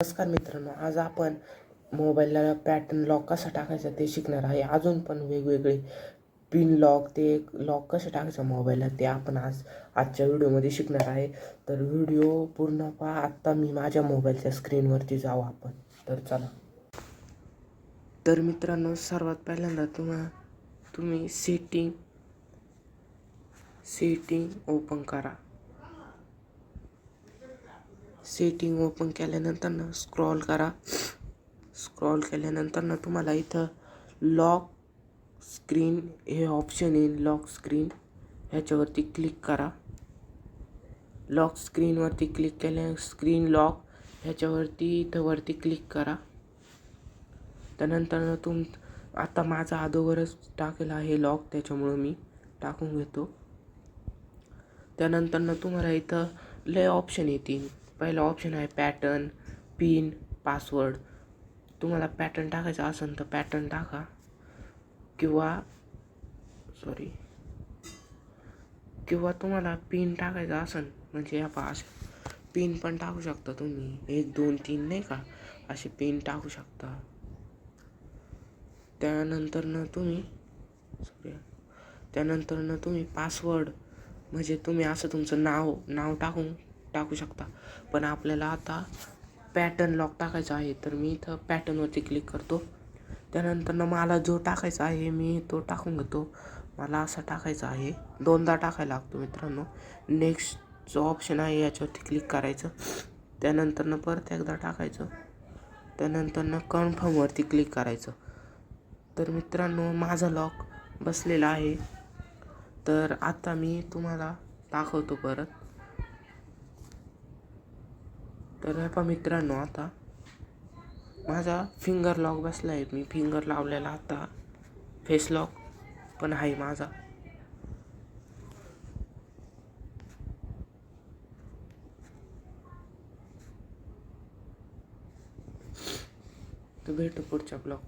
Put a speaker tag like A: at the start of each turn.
A: नमस्कार मित्रांनो, आज आपण मोबाईलला पॅटर्न लॉक कसा टाकायचा ते शिकणार आहे. अजून पण वेगवेगळे पिन लॉक ते लॉक कसं टाकायचं मोबाईलला ते आपण आजच्या व्हिडिओमध्ये शिकणार आहे. तर व्हिडिओ पूर्ण पहा. आत्ता मी माझ्या मोबाईलच्या स्क्रीनवरती जाऊ आपण. तर चला. तर मित्रांनो, सर्वात पहिल्यांदा तुम्ही सेटिंग ओपन करा. सेटिंग ओपन केल्यानंतर स्क्रॉल करा. स्क्रॉल केल्यानंतर तुम्हाला इथं लॉक स्क्रीन हे ऑप्शन येईल. लॉक स्क्रीन ह्याच्यावरती क्लिक करा. लॉक स्क्रीनवरती क्लिक केल्या स्क्रीन लॉक ह्याच्यावरती इथं वरती क्लिक करा. त्यानंतर आता माझा अगोदरच टाकेला आहे लॉक, त्याच्यामुळं मी टाकून घेतो. त्यानंतर तुम्हाला इथं लय ऑप्शन येतील. पहिला ऑप्शन आहे पॅटर्न, पिन, पासवर्ड. तुम्हाला पॅटर्न टाकायचा असेल तर पॅटर्न टाका, किंवा तुम्हाला पिन टाकायचा असेल म्हणजे पिन पण टाकू शकता तुम्ही. 1 2 3 नाही का, असे पिन टाकू शकता. त्यानंतर तुम्ही पासवर्ड म्हणजे तुम्ही असं तुमचं नाव टाकू शकता. पण आपल्याला आता पॅटर्न लॉक टाकायचा आहे, तर मी इथं पॅटर्नवरती क्लिक करतो. त्यानंतर मला जो टाकायचा आहे मी तो टाकून घेतो. मला असा टाकायचा आहे. 2दा टाकायला लागतो मित्रांनो. नेक्स्ट जो ऑप्शन आहे याच्यावरती क्लिक करायचं. त्यानंतर परत एकदा टाकायचं. त्यानंतर कन्फर्मवरती क्लिक करायचं. तर मित्रांनो, माझा लॉक बसलेला आहे. तर आता मी तुम्हाला दाखवतो परत. तर हे पहा मित्रांनो, आता माझा फिंगर लॉक बसला आहे. मी फिंगर लावलेला. आता फेस लॉक पण आहे माझा. तर भेटू पुढच्या ब्लॉग.